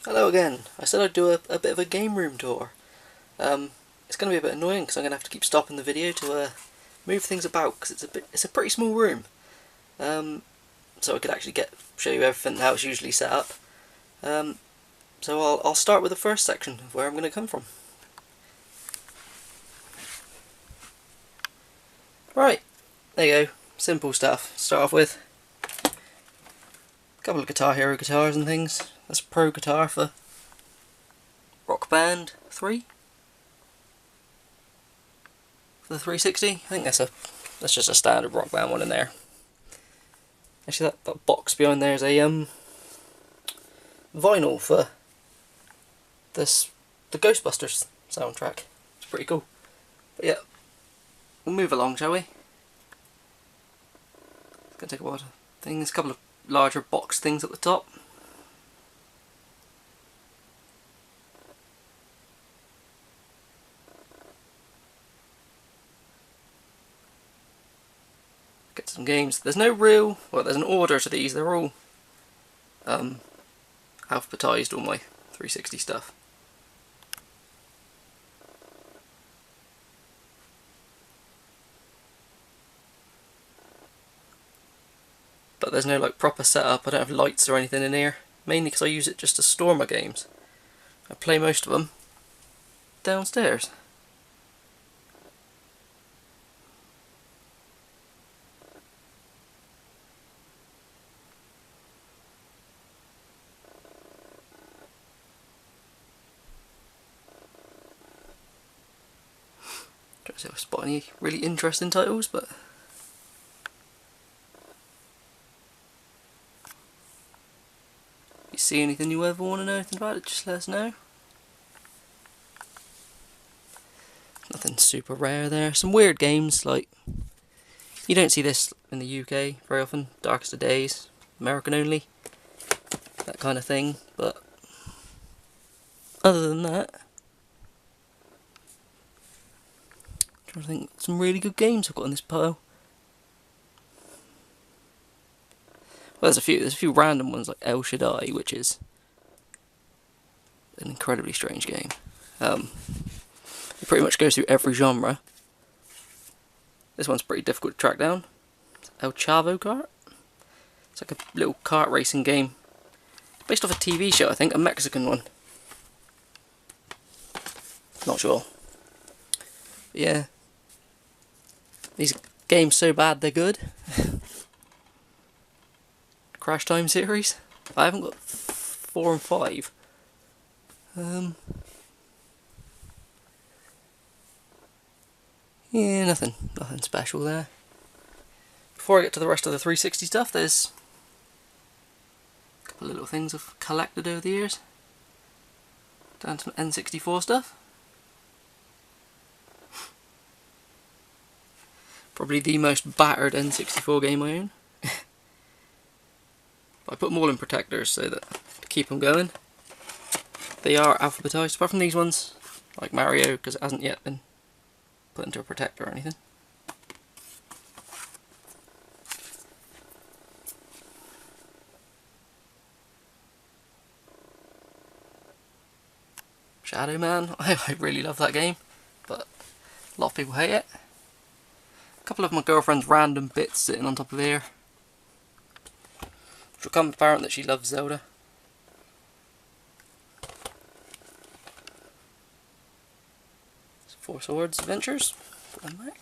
Hello again. I said I'd do a bit of a game room tour. It's going to be a bit annoying because I'm going to have to keep stopping the video to move things about because it's a pretty small room. So I could actually show you everything how it's usually set up. So I'll start with the first section of where I'm going to come from. Right, there you go. Simple stuff. Start off with a couple of Guitar Hero guitars and things. That's a Pro guitar for Rock Band 3 for the 360. I think that's just a standard Rock Band one in there. Actually, that box behind there is a vinyl for the Ghostbusters soundtrack. It's pretty cool. But yeah, we'll move along, shall we? It's gonna take a while to thing. There's a couple of larger box things at the top. Get some games. There's no real, well, there's an order to these. They're all alphabetized, all my 360 stuff. But there's no like proper setup. I don't have lights or anything in here. Mainly because I use it just to store my games. I play most of them downstairs. Don't see if I spot any really interesting titles, but if you see anything you ever want to know anything about it, just let us know. Nothing super rare there. Some weird games, like you don't see this in the UK very often. Darkest of Days, American only, that kind of thing. But other than that, I'm trying to think, some really good games I've got in this pile. Well, there's a few random ones like El Shaddai, which is an incredibly strange game. It pretty much goes through every genre. This one's pretty difficult to track down. It's El Chavo Kart. It's like a little kart racing game. Based off a TV show, I think, a Mexican one. Not sure. But yeah. These games so bad they're good. Crash Time series. I haven't got 4 and 5. Yeah, nothing special there. Before I get to the rest of the 360 stuff, there's a couple of little things I've collected over the years. Down to some N64 stuff. Probably the most battered N64 game I own. I put them all in protectors so that to keep them going. They are alphabetized, apart from these ones, like Mario, because it hasn't yet been put into a protector or anything. Shadow Man, I really love that game, but a lot of people hate it. A couple of my girlfriend's random bits sitting on top of here. It's become apparent that she loves Zelda. Four Swords Adventures. Put them back.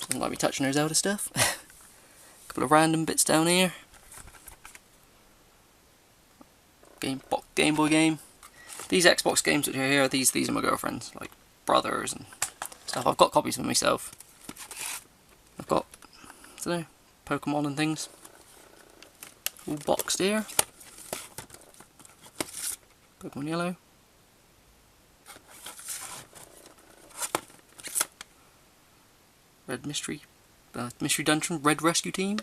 Doesn't like me touching her Zelda stuff. A couple of random bits down here. Game Boy game. These Xbox games that are here, these are my girlfriend's, like Brothers and stuff. I've got copies of myself. I've got, I don't know, Pokemon and things. All boxed here. Pokemon Yellow. Red Mystery Dungeon, Red Rescue Team.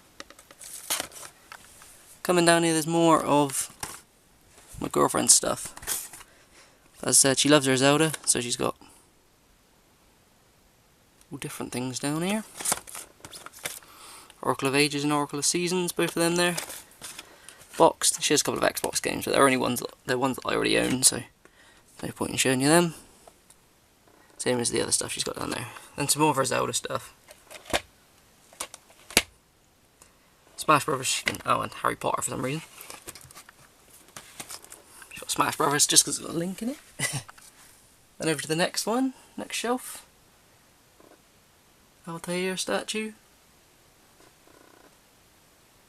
Coming down here, there's more of my girlfriend's stuff. As I said, she loves her Zelda, so she's got all different things down here. Oracle of Ages and Oracle of Seasons, both of them there. box. She has a couple of Xbox games, but they're ones that I already own, so no point in showing you them. Same as the other stuff she's got down there. And some more of her Zelda stuff. Smash Brothers, oh, and Harry Potter for some reason. She's got Smash Brothers just because it's got a link in it. Then over to the next one, next shelf. Altair statue.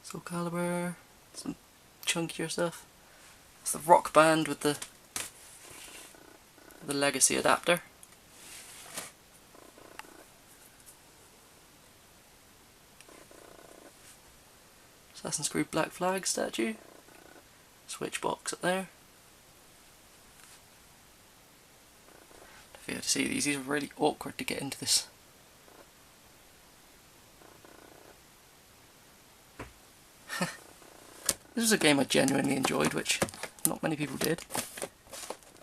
Soul Calibur, some chunkier stuff. It's the Rock Band with the Legacy adapter. Assassin's Creed Black Flag statue. Switch box up there. If you had to see these are really awkward to get into this. This was a game I genuinely enjoyed, which not many people did.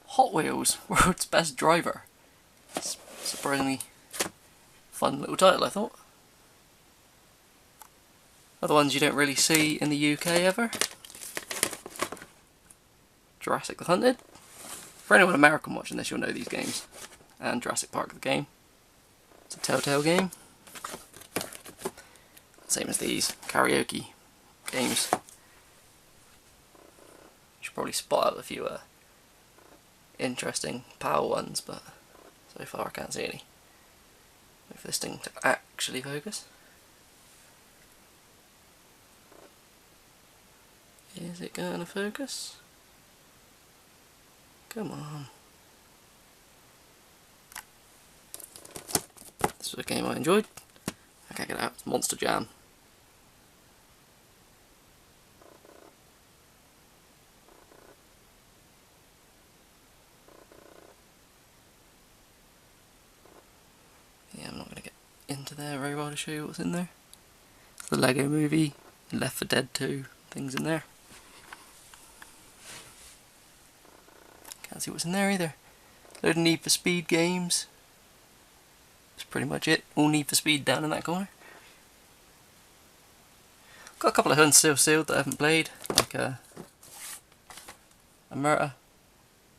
Hot Wheels, World's Best Driver. Surprisingly fun little title, I thought. Other ones you don't really see in the UK ever. Jurassic the Hunted. For anyone American watching this, you'll know these games. And Jurassic Park the game. It's a Telltale game. Same as these karaoke games. You should probably spot out a few interesting power ones, but so far I can't see any. Wait for this thing to actually focus. Is it going to focus? Come on. This was a game I enjoyed. I can't get it out. It's Monster Jam. Yeah, I'm not going to get into there very well to show you what's in there. It's the Lego Movie, Left 4 Dead 2, things in there. Can't see what's in there either. Load of Need for Speed games. That's pretty much it. All Need for Speed down in that corner. Got a couple of Unsealed Sealed that I haven't played, like Omerta,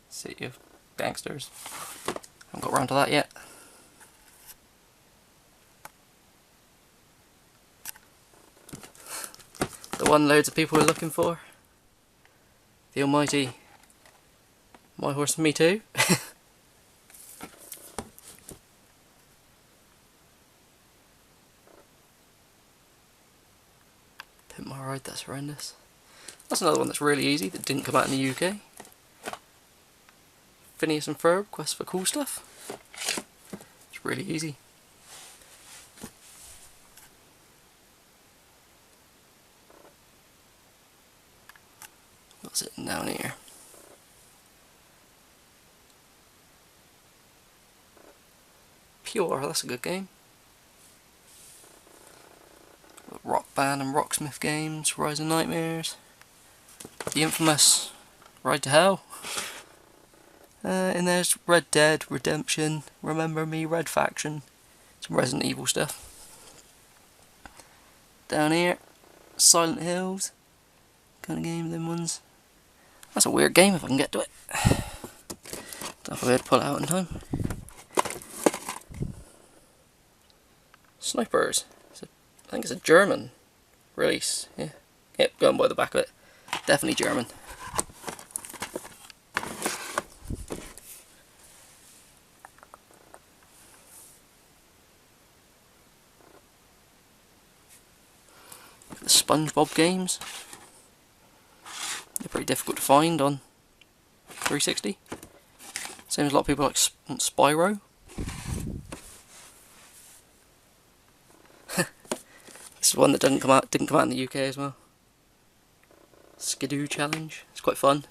City of Gangsters. Haven't got around to that yet. The one loads of people are looking for. The almighty My Horse and Me Too. Pimp My Ride, that's horrendous. That's another one that's really easy that didn't come out in the UK. Phineas and Ferb, Quest for Cool Stuff. It's really easy. What's it down here? Pure, that's a good game. Rock Band and Rocksmith games, Rise of Nightmares, the infamous Ride to Hell, and there's Red Dead Redemption, Remember Me, Red Faction, some Resident Evil stuff. Down here, Silent Hills, kind of game, them ones. That's a weird game if I can get to it. Don't know if I'll be able to pull it out in time. Snipers. I think it's a German release. Yeah. Yep, going by the back of it. Definitely German. The SpongeBob games. They're pretty difficult to find on 360. Same as a lot of people like Spyro. This is one that didn't come out in the UK as well. Skidoo Challenge. It's quite fun.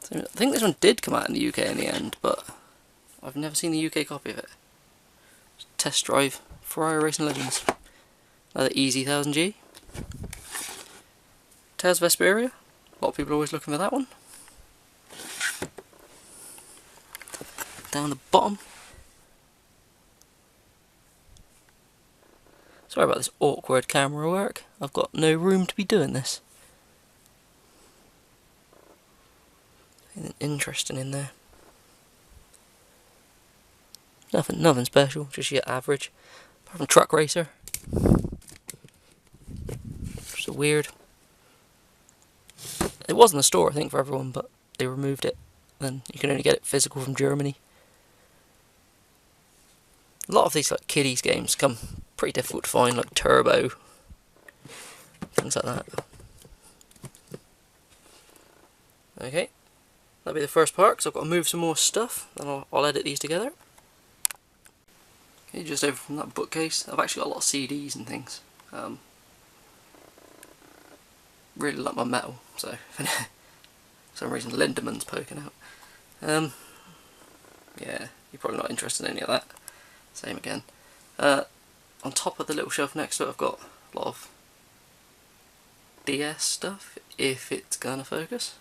So I think this one did come out in the UK in the end, but I've never seen the UK copy of it. Test Drive Ferrari Racing Legends. Another easy 1000G. Tales of Vesperia. A lot of people are always looking for that one. Down the bottom. Sorry about this awkward camera work. I've got no room to be doing this. Anything interesting in there? Nothing special, just your average. Apart from Truck Racer. Just a weird. It was in the store, I think, for everyone, but they removed it. Then you can only get it physical from Germany. A lot of these like kiddies games come pretty difficult to find, like Turbo, things like that. Okay, that'll be the first part, because I've got to move some more stuff, then I'll edit these together. Okay, just over from that bookcase, I've actually got a lot of CDs and things. Really like my metal, so for some reason Lindeman's poking out. Yeah, you're probably not interested in any of that. Same again. On top of the little shelf next to it, I've got a lot of DS stuff, if it's gonna focus.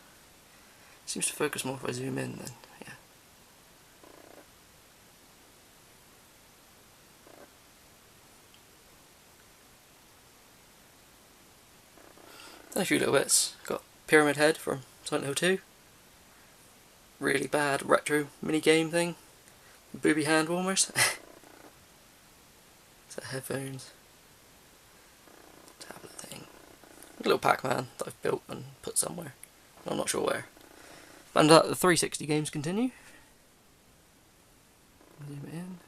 It seems to focus more if I zoom in, then yeah. And a few little bits. Got Pyramid Head from Silent Hill 2. Really bad retro mini game thing. Booby hand warmers. Is that headphones? Tablet thing. A little Pac-Man that I've built and put somewhere. I'm not sure where. And the 360 games continue. Zoom it in.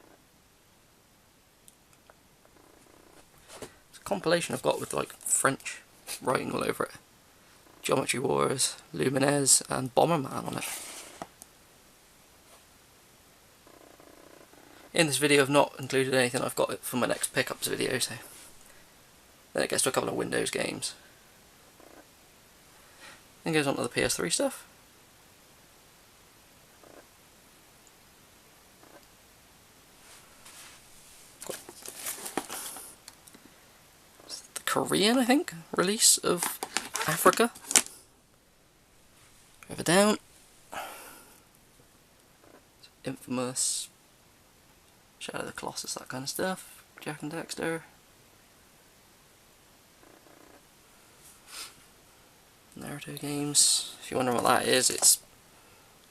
It's a compilation I've got with like French writing all over it. Geometry Wars, Lumines, and Bomberman on it. In this video I've not included anything I've got for my next pickups video, so then it gets to a couple of Windows games. Then goes on to the PS3 stuff. The Korean, I think, release of Africa. Further down. Infamous, Shadow of the Colossus, that kind of stuff. Jak and Daxter. Naruto games. If you're wondering what that is, it's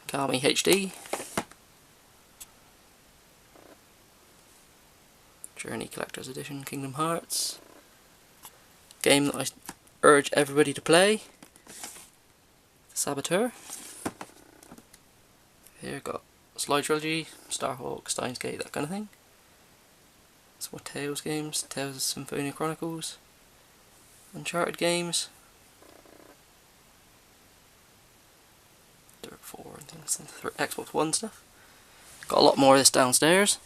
Kami HD. Journey Collector's Edition, Kingdom Hearts. Game that I urge everybody to play. The Saboteur. Here got Sly Trilogy, Starhawk, Steins Gate, that kind of thing. Some more Tales games, Tales of Symphonia Chronicles, Uncharted games, Dirt 4 and things, Xbox One stuff. Got a lot more of this downstairs.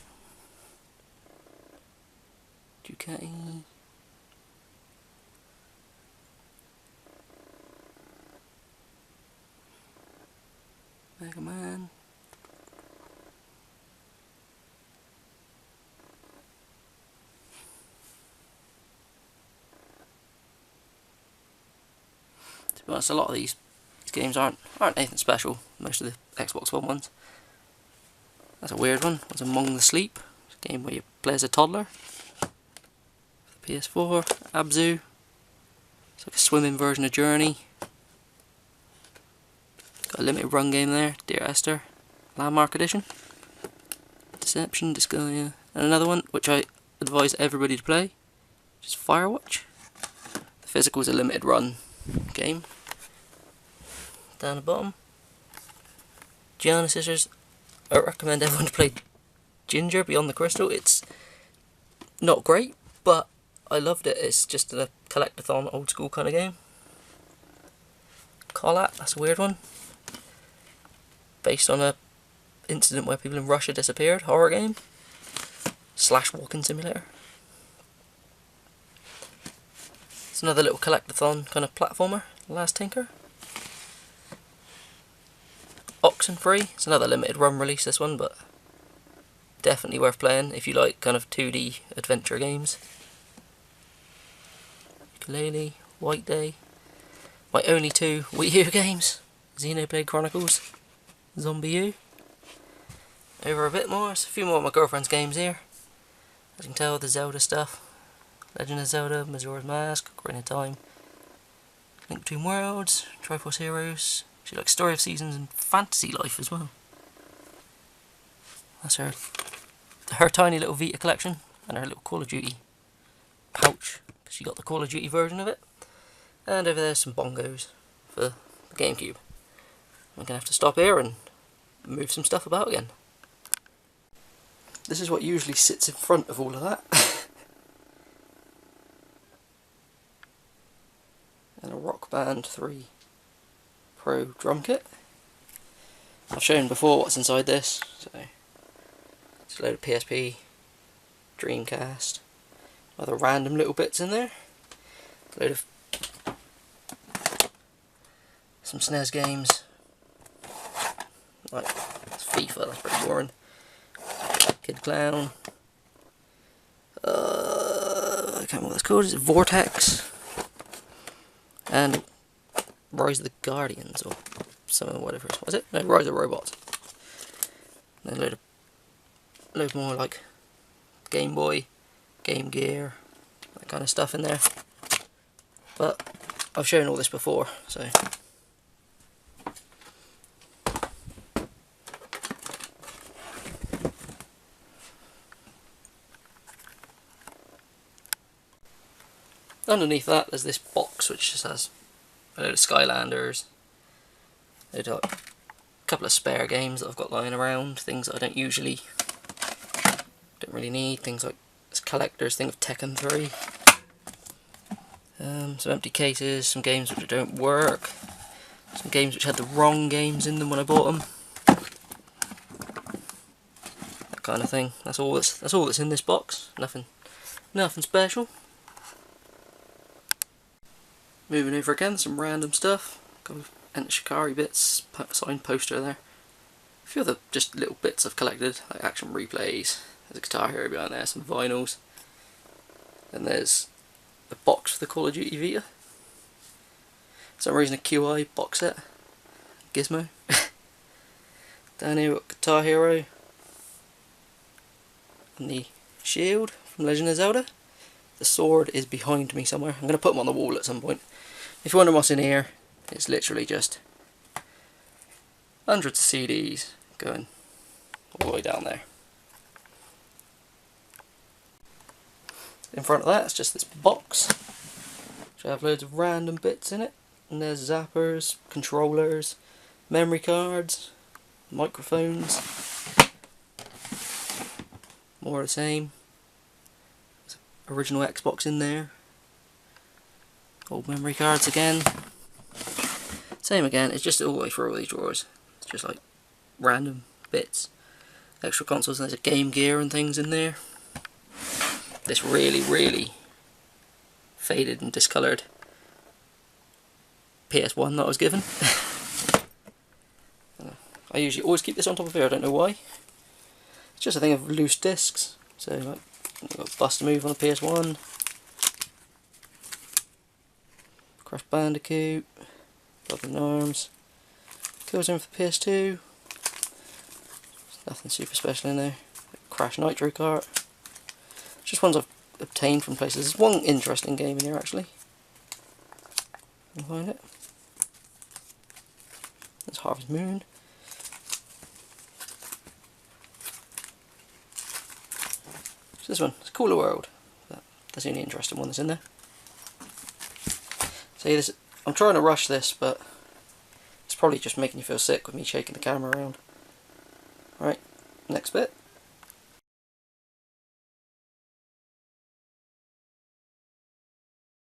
Ducati. Mega Man. To be honest, a lot of these games aren't anything special. Most of the Xbox One ones. That's a weird one. It's Among the Sleep. It's a game where you play as a toddler. For the PS4, Abzu. It's like a swimming version of Journey. Got a limited run game there, Dear Esther, Landmark Edition, Deception, Disgaea, and another one which I advise everybody to play, which is Firewatch. The physical is a limited run game. Down the bottom, Gianna Sisters. I recommend everyone to play Ginger Beyond the Crystal. It's not great, but I loved it. It's just a collectathon, old school kind of game. Collat, that's a weird one. Based on a incident where people in Russia disappeared, horror game. / walking simulator. It's another little collectathon kind of platformer, Last Tinker. Oxenfree, it's another limited run release this one, but definitely worth playing if you like kind of 2D adventure games. Ukulele, White Day. My only 2 Wii U games, Xenoblade Chronicles, Zombie U. Over a bit more, there's a few more of my girlfriend's games here. As you can tell, the Zelda stuff, Legend of Zelda, Majora's Mask, Ocarina of Time, Link Between Worlds, Triforce Heroes. She likes Story of Seasons and Fantasy Life as well. That's her tiny little Vita collection and her little Call of Duty pouch, because she got the Call of Duty version of it. And over there's some bongos for the GameCube. I'm going to have to stop here and move some stuff about again. This is what usually sits in front of all of that. And a Rock Band 3 Pro drum kit. I've shown before what's inside this, so it's a load of PSP, Dreamcast, other random little bits in there, a load of some SNES games, like FIFA, that's pretty boring, Kid Clown, I can't remember what it's called, is it Vortex, and Rise of the Guardians, or something, whatever it was. It? No, Rise of Robots. And then a load more like Game Boy, Game Gear, that kind of stuff in there. But I've shown all this before, so. Underneath that there's this box which just has a load of Skylanders, a couple of spare games that I've got lying around, things that I don't really need, things like this collector's thing of Tekken 3, some empty cases, some games which don't work, some games which had the wrong games in them when I bought them, that kind of thing. That's all that's in this box. Nothing special. Moving over again, some random stuff. Got Enter Shikari bits, signed poster there. A few other just little bits I've collected, like action replays. There's a Guitar Hero behind there, some vinyls. And there's a box for the Call of Duty Vita. For some reason a QI box set. Gizmo. Down here we've got Guitar Hero. And the shield from Legend of Zelda. The sword is behind me somewhere. I'm going to put them on the wall at some point. If you wonder what's in here, it's literally just hundreds of CDs going all the way down there. In front of that, it's just this box, which I have loads of random bits in it. And there's zappers, controllers, memory cards, microphones. More of the same. Original Xbox in there. Old memory cards again. Same again, it's just all the way through all these drawers. It's just like random bits. Extra consoles, and there's a Game Gear and things in there. This really faded and discoloured PS1 that I was given. I usually always keep this on top of here, I don't know why. It's just a thing of loose discs. So like, you've got Bust a Move on the PS1, Crash Bandicoot, Brother in Arms, Killzone for the PS2. There's nothing super special in there. Crash Nitro Kart. Just ones I've obtained from places. There's one interesting game in here actually. Can you find it? There's Harvest Moon. This one, it's Cooler World. That's the only interesting one that's in there. See, this, I'm trying to rush this, but it's probably just making you feel sick with me shaking the camera around. Right, next bit.